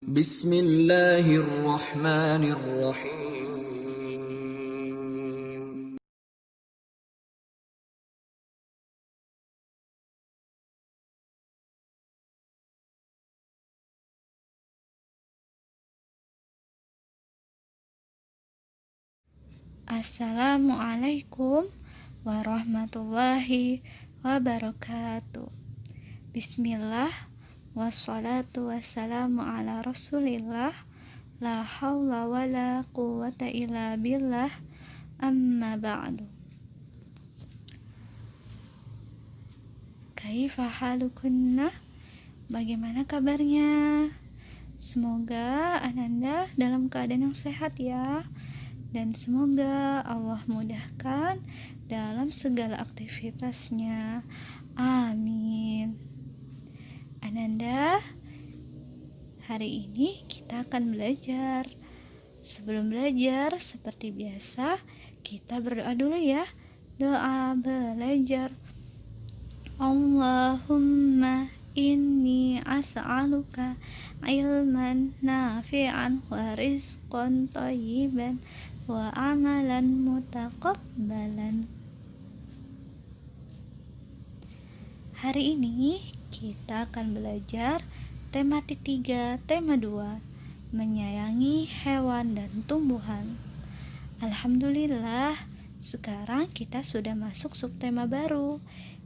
Bismillahirrahmanirrahim. Assalamualaikum warahmatullahi wabarakatuh. Bismillah, wassalatu wassalamu ala rasulillah, la hawla wa la quwata illa billah, amma ba'du. Kaifa halukunna? Bagaimana kabarnya? Semoga Ananda dalam keadaan yang sehat ya. Dan semoga Allah mudahkan dalam segala aktivitasnya. Amin. Ananda, hari ini kita akan belajar. Sebelum belajar, seperti biasa, kita berdoa dulu ya. Doa belajar. Allahumma inni as'aluka ilman nafi'an wa rizqan thayyiban wa amalan mutaqabbalan. Hari ini kita akan belajar tematik 3, tema 2, menyayangi hewan dan tumbuhan. Alhamdulillah, sekarang kita sudah masuk subtema baru,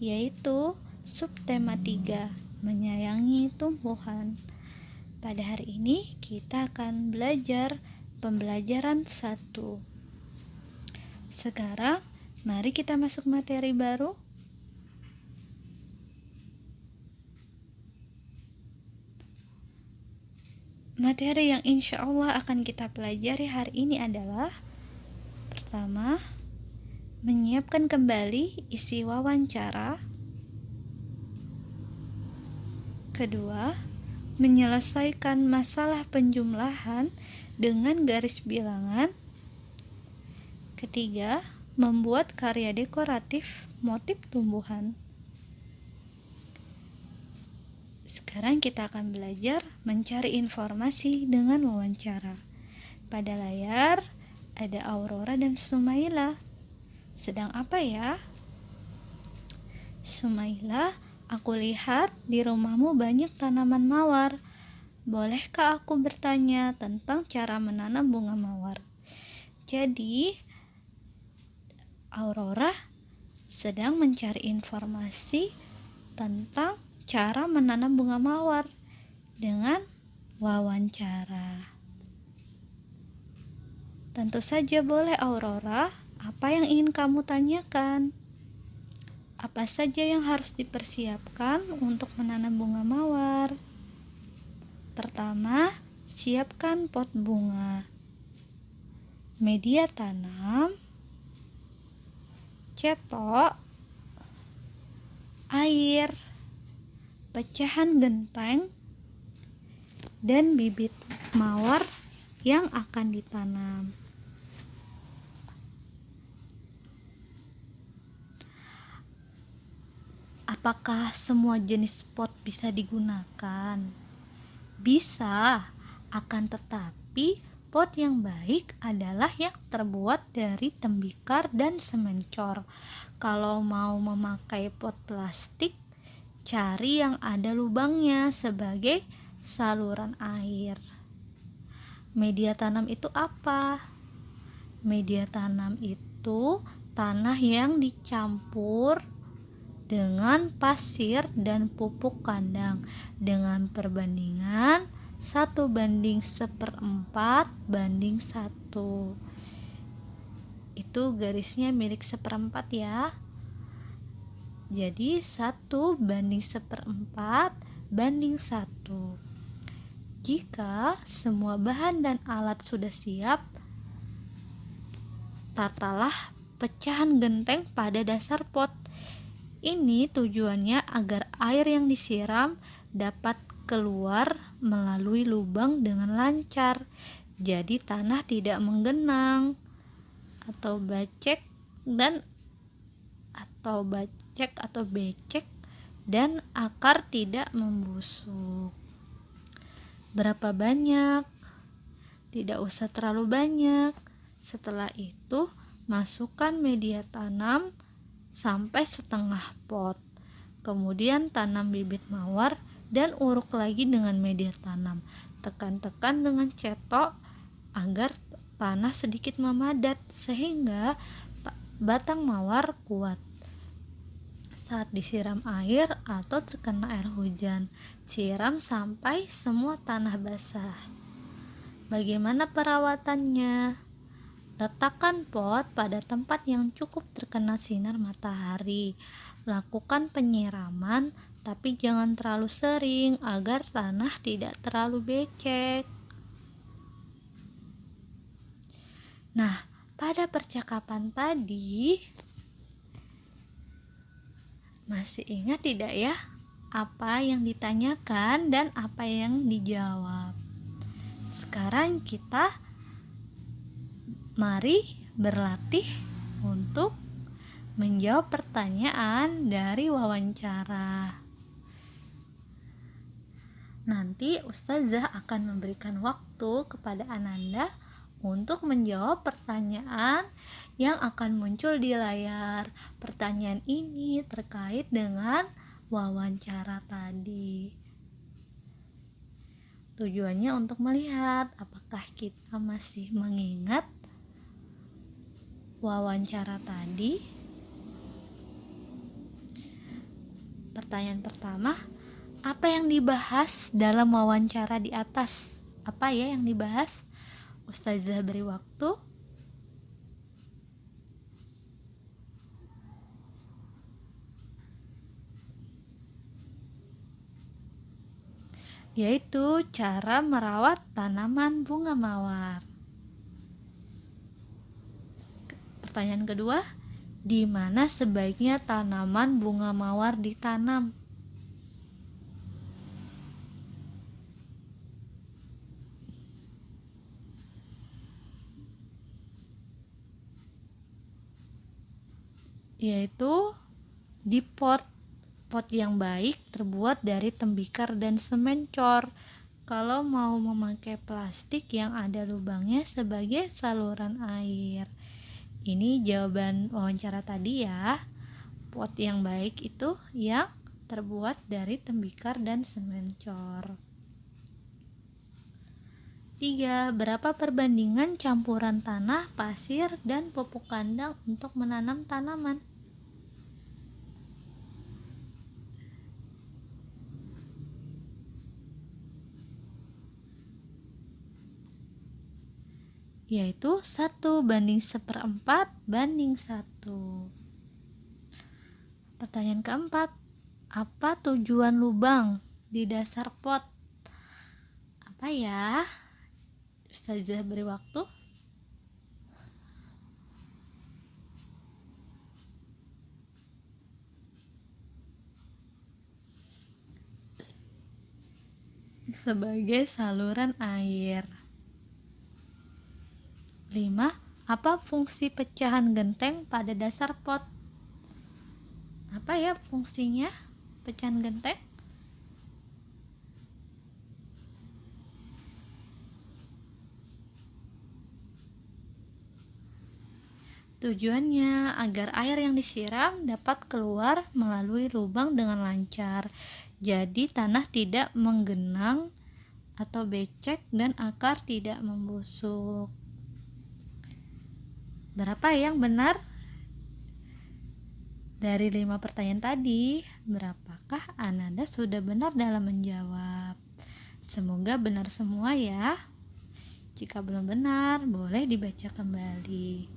yaitu subtema 3, menyayangi tumbuhan. Pada hari ini kita akan belajar pembelajaran 1. Sekarang mari kita masuk materi baru. Materi yang insya Allah akan kita pelajari hari ini adalah: pertama, menyiapkan kembali isi wawancara. Kedua, menyelesaikan masalah penjumlahan dengan garis bilangan. Ketiga, membuat karya dekoratif motif tumbuhan. Sekarang kita akan belajar mencari informasi dengan wawancara. Pada layar ada Aurora dan Sumaila. Sedang apa ya? Sumaila, aku lihat di rumahmu banyak tanaman mawar. Bolehkah aku bertanya tentang cara menanam bunga mawar? Jadi, Aurora sedang mencari informasi tentang cara menanam bunga mawar dengan wawancara. Tentu saja boleh, Aurora. Apa yang ingin kamu tanyakan? Apa saja yang harus dipersiapkan untuk menanam bunga mawar? Pertama, siapkan pot bunga, media tanam, cetok, air, pecahan genteng, dan bibit mawar yang akan ditanam. Apakah semua jenis pot bisa digunakan? Bisa, akan tetapi pot yang baik adalah yang terbuat dari tembikar dan semencor. Kalau mau memakai pot plastik, cari yang ada lubangnya sebagai saluran air. Media tanam itu apa? Media tanam itu tanah yang dicampur dengan pasir dan pupuk kandang dengan perbandingan 1:1/4. Itu garisnya milik 1/4 ya. Jadi 1:1/4. Jika semua bahan dan alat sudah siap, tatalah pecahan genteng pada dasar pot. Ini tujuannya agar air yang disiram dapat keluar melalui lubang dengan lancar. Jadi tanah tidak menggenang atau becek dan akar tidak membusuk. Berapa banyak? Tidak usah terlalu banyak. Setelah itu, masukkan media tanam sampai setengah pot. Kemudian tanam bibit mawar dan uruk lagi dengan media tanam. Tekan-tekan dengan cetok agar tanah sedikit memadat sehingga batang mawar kuat. Saat disiram air atau terkena air hujan, siram sampai semua tanah basah. Bagaimana perawatannya? Letakkan pot pada tempat yang cukup terkena sinar matahari. Lakukan penyiraman, tapi jangan terlalu sering agar tanah tidak terlalu becek. Nah, pada percakapan tadi, masih ingat tidak ya apa yang ditanyakan dan apa yang dijawab? Sekarang kita mari berlatih untuk menjawab pertanyaan dari wawancara. Nanti Ustazah akan memberikan waktu kepada Ananda untuk menjawab pertanyaan yang akan muncul di layar. Pertanyaan ini terkait dengan wawancara tadi. Tujuannya untuk melihat apakah kita masih mengingat wawancara tadi. Pertanyaan pertama, apa yang dibahas dalam wawancara di atas? Apa ya yang dibahas? Ustazah beri waktu. Yaitu cara merawat tanaman bunga mawar. Pertanyaan kedua, di mana sebaiknya tanaman bunga mawar ditanam? Yaitu di pot yang baik terbuat dari tembikar dan semen cor. Kalau mau memakai plastik yang ada lubangnya sebagai saluran air. Ini jawaban wawancara tadi ya. Pot yang baik itu yang terbuat dari tembikar dan semen cor. 3. Berapa perbandingan campuran tanah, pasir, dan pupuk kandang untuk menanam tanaman? Yaitu 1:1/4. Pertanyaan keempat, apa tujuan lubang di dasar pot? Apa ya? Ustazah beri waktu. Sebagai saluran air. 5. Apa fungsi pecahan genteng pada dasar pot? Apa ya fungsinya pecahan genteng? Tujuannya agar air yang disiram dapat keluar melalui lubang dengan lancar. Jadi tanah tidak menggenang atau becek dan akar tidak membusuk. Berapa yang benar? Dari 5 pertanyaan tadi, berapakah Ananda sudah benar dalam menjawab? Semoga benar semua ya. Jika belum benar, boleh dibaca kembali.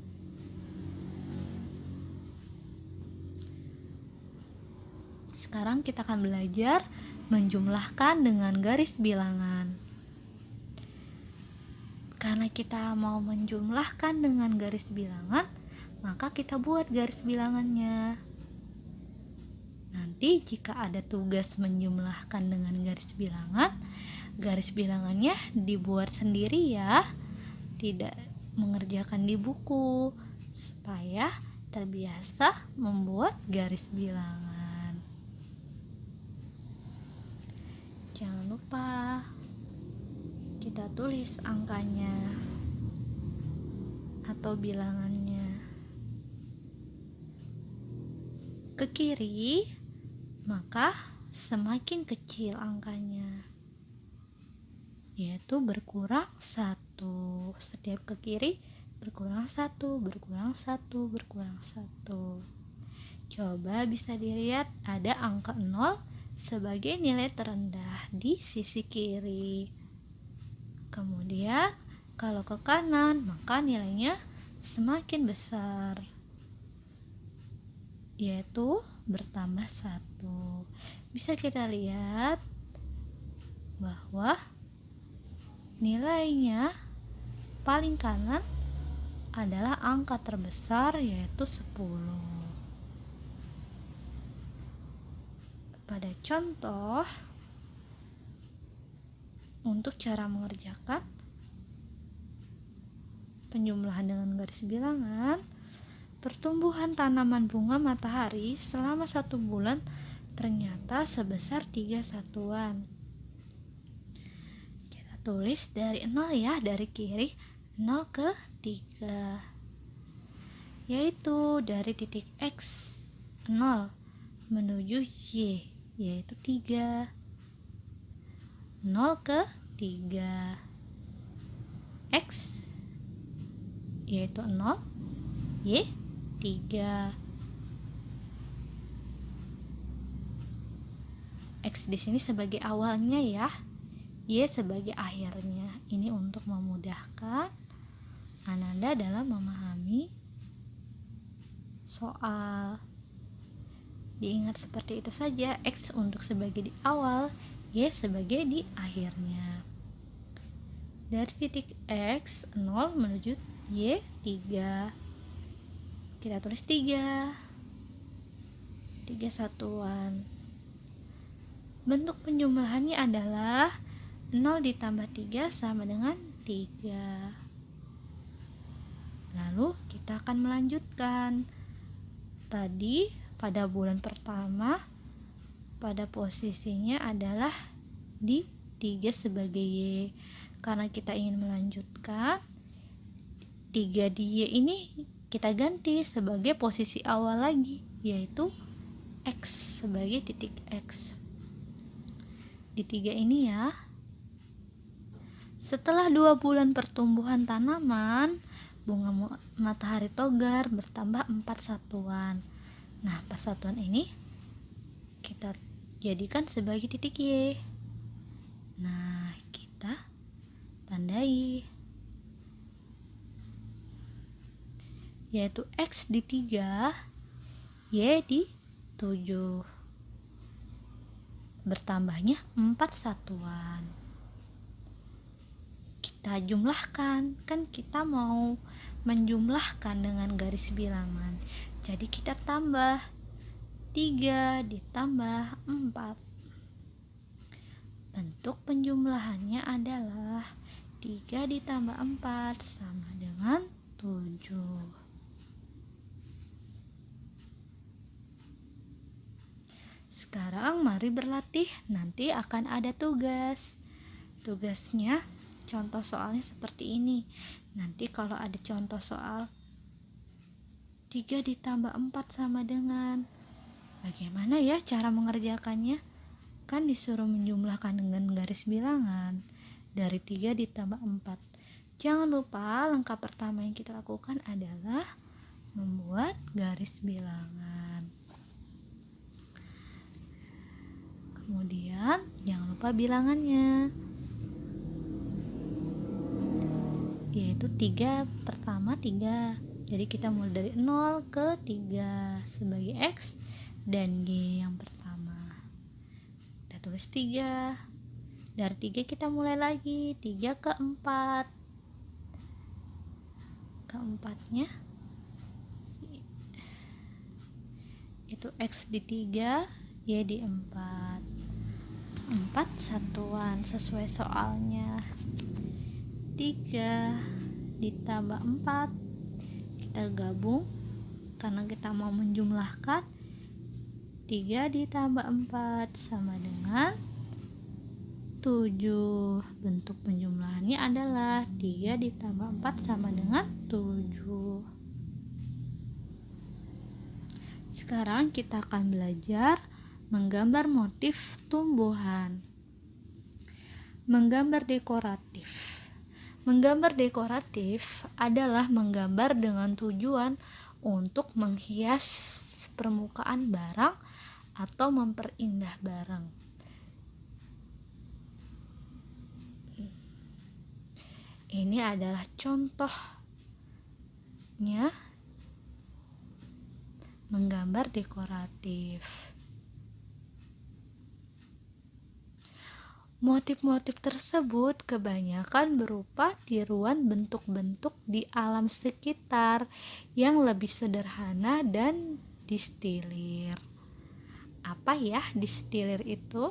Sekarang kita akan belajar menjumlahkan dengan garis bilangan. Karena kita mau menjumlahkan dengan garis bilangan, maka kita buat garis bilangannya. Nanti jika ada tugas menjumlahkan dengan garis bilangannya dibuat sendiri ya. Tidak mengerjakan di buku, supaya terbiasa membuat garis bilangan. Jangan lupa kita tulis angkanya atau bilangannya. Ke kiri, maka semakin kecil angkanya, yaitu berkurang 1. Setiap ke kiri berkurang 1, berkurang 1, berkurang 1. Coba bisa dilihat ada angka 0 sebagai nilai terendah di sisi kiri. Kemudian kalau ke kanan, maka nilainya semakin besar, yaitu bertambah 1. Bisa kita lihat bahwa nilainya paling kanan adalah angka terbesar, yaitu 10. Pada contoh, untuk cara mengerjakan penjumlahan dengan garis bilangan, pertumbuhan tanaman bunga matahari selama 1 bulan ternyata sebesar 3 satuan. Kita tulis dari 0 ya, dari kiri 0 ke 3, yaitu dari titik X 0 menuju Y, yaitu 3. 0 ke 3 X yaitu 0, Y 3. X di sini sebagai awalnya ya, Y sebagai akhirnya. Ini untuk memudahkan Ananda dalam memahami soal. Diingat seperti itu saja, X untuk sebagai di awal, Y sebagai di akhirnya. Dari titik X 0 menuju Y 3, kita tulis 3 satuan. Bentuk penjumlahannya adalah 0 ditambah 3 sama dengan 3. Lalu kita akan melanjutkan. Tadi pada bulan pertama, pada posisinya adalah di 3 sebagai Y. Karena kita ingin melanjutkan, 3 di Y ini kita ganti sebagai posisi awal lagi, yaitu X sebagai titik X. Di 3 ini ya. Setelah 2 bulan pertumbuhan tanaman, bunga matahari togar bertambah 4 satuan. Nah, 4 satuan ini kita jadikan sebagai titik Y. Nah, kita tandai, yaitu X di 3, Y di 7. Bertambahnya 4 satuan. Kita jumlahkan, kan kita mau menjumlahkan dengan garis bilangan. Jadi kita tambah 3 ditambah 4. Bentuk penjumlahannya adalah 3 ditambah 4 sama dengan 7. Sekarang mari berlatih, nanti akan ada tugas. Tugasnya, contoh soalnya seperti ini. Nanti kalau ada contoh soal 3 ditambah 4 sama dengan, bagaimana ya cara mengerjakannya? Kan disuruh menjumlahkan dengan garis bilangan. Dari 3 ditambah 4. Jangan lupa langkah pertama yang kita lakukan adalah membuat garis bilangan. Kemudian jangan lupa bilangannya, yaitu 3 pertama 3. Jadi kita mulai dari 0 ke 3 sebagai X dan Y yang pertama. Kita tulis 3. Dari 3 kita mulai lagi 3 ke 4. Keempatnya itu X di 3, Y di 4. 4 satuan sesuai soalnya. 3 ditambah 4, kita gabung karena kita mau menjumlahkan. 3 ditambah 4 sama dengan 7. Bentuk penjumlahannya adalah 3 ditambah 4 sama dengan 7. Sekarang kita akan belajar menggambar motif tumbuhan. Menggambar dekoratif. Menggambar dekoratif adalah menggambar dengan tujuan untuk menghias permukaan barang atau memperindah barang. Ini adalah contohnya menggambar dekoratif. Motif-motif tersebut kebanyakan berupa tiruan bentuk-bentuk di alam sekitar yang lebih sederhana dan distilir. Apa ya distilir itu?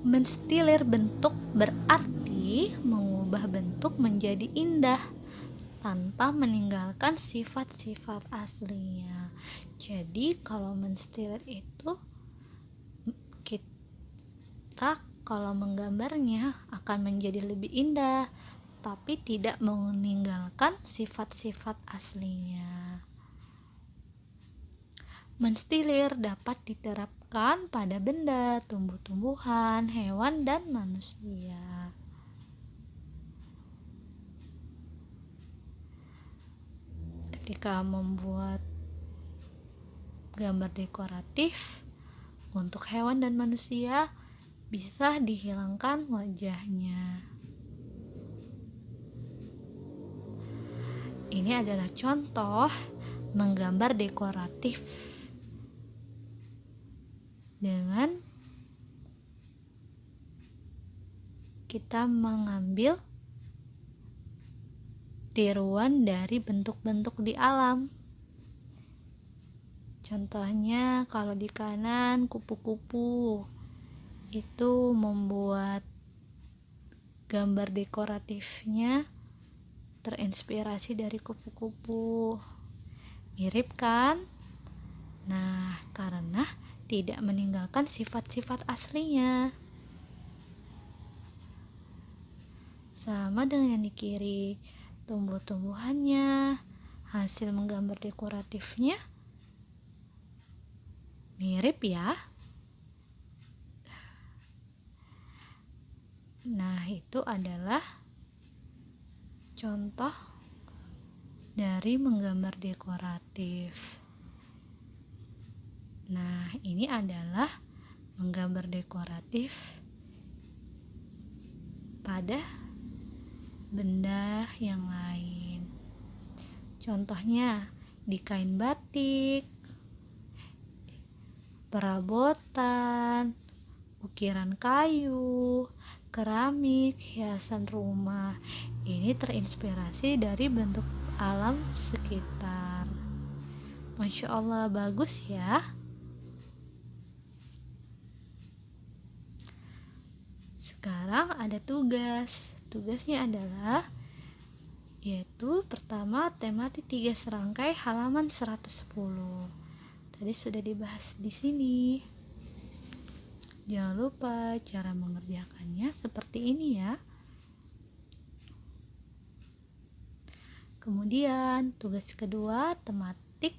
Menstilir bentuk berarti mengubah bentuk menjadi indah tanpa meninggalkan sifat-sifat aslinya. Jadi kalau menstilir itu kita kalau menggambarnya akan menjadi lebih indah, tapi tidak meninggalkan sifat-sifat aslinya. Menstilir dapat diterapkan pada benda, tumbuh-tumbuhan, hewan, dan manusia. Ketika membuat gambar dekoratif untuk hewan dan manusia, bisa dihilangkan wajahnya. Ini adalah contoh menggambar dekoratif dengan kita mengambil tiruan dari bentuk-bentuk di alam. Contohnya kalau di kanan kupu-kupu, itu membuat gambar dekoratifnya terinspirasi dari kupu-kupu. Mirip kan? Nah, karena tidak meninggalkan sifat-sifat aslinya. Sama dengan yang di kiri, tumbuh-tumbuhannya, hasil menggambar dekoratifnya mirip ya. Nah, itu adalah contoh dari menggambar dekoratif. Nah, ini adalah menggambar dekoratif pada benda yang lain. Contohnya di kain batik, perabotan, ukiran kayu, keramik, hiasan rumah. Ini terinspirasi dari bentuk alam sekitar. Masya Allah, bagus ya. Sekarang ada tugas. Tugasnya adalah yaitu pertama tematik 3 serangkai halaman 110. Tadi sudah dibahas di sini. Jangan lupa cara mengerjakannya seperti ini ya. Kemudian tugas kedua tematik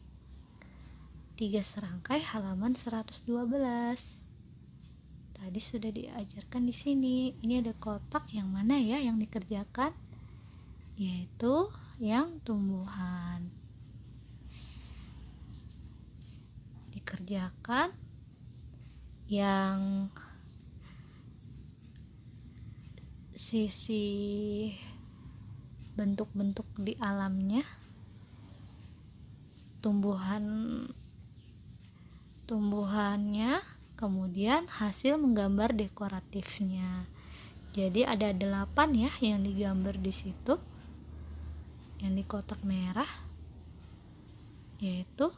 3 serangkai halaman 112. Tadi sudah diajarkan di sini. Ini ada kotak yang mana ya yang dikerjakan? Yaitu yang tumbuhan. Dikerjakan yang sisi bentuk-bentuk di alamnya, tumbuhannya, kemudian hasil menggambar dekoratifnya. Jadi ada 8 ya yang digambar di situ, yang di kotak merah, yaitu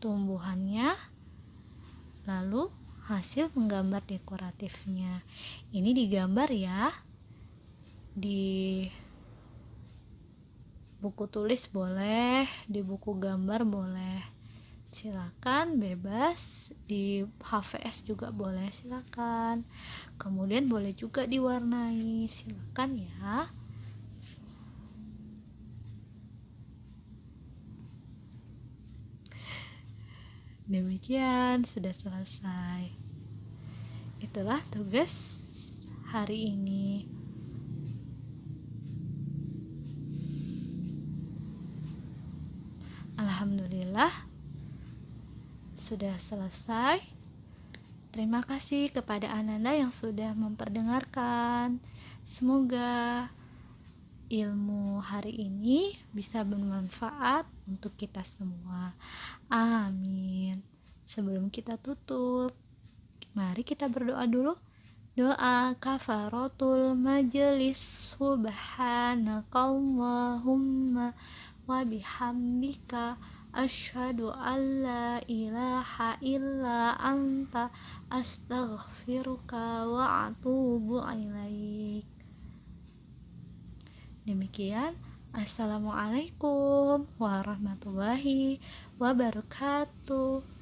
tumbuhannya, lalu hasil menggambar dekoratifnya. Ini digambar ya di buku tulis boleh, di buku gambar boleh, Silakan, bebas di HVS juga boleh, silakan. Kemudian boleh juga diwarnai, silakan ya. Demikian, sudah selesai. Itulah tugas hari ini. Alhamdulillah sudah selesai. Terima kasih kepada Ananda yang sudah memperdengarkan. Semoga ilmu hari ini bisa bermanfaat untuk kita semua. Amin. Sebelum kita tutup, mari kita berdoa dulu. Doa kafaratul majelis. Subhanakallahumma wa bihamdika asyhadu an la ilaha illa anta astaghfiruka wa atubu ilaik. Demikian, assalamualaikum warahmatullahi wabarakatuh.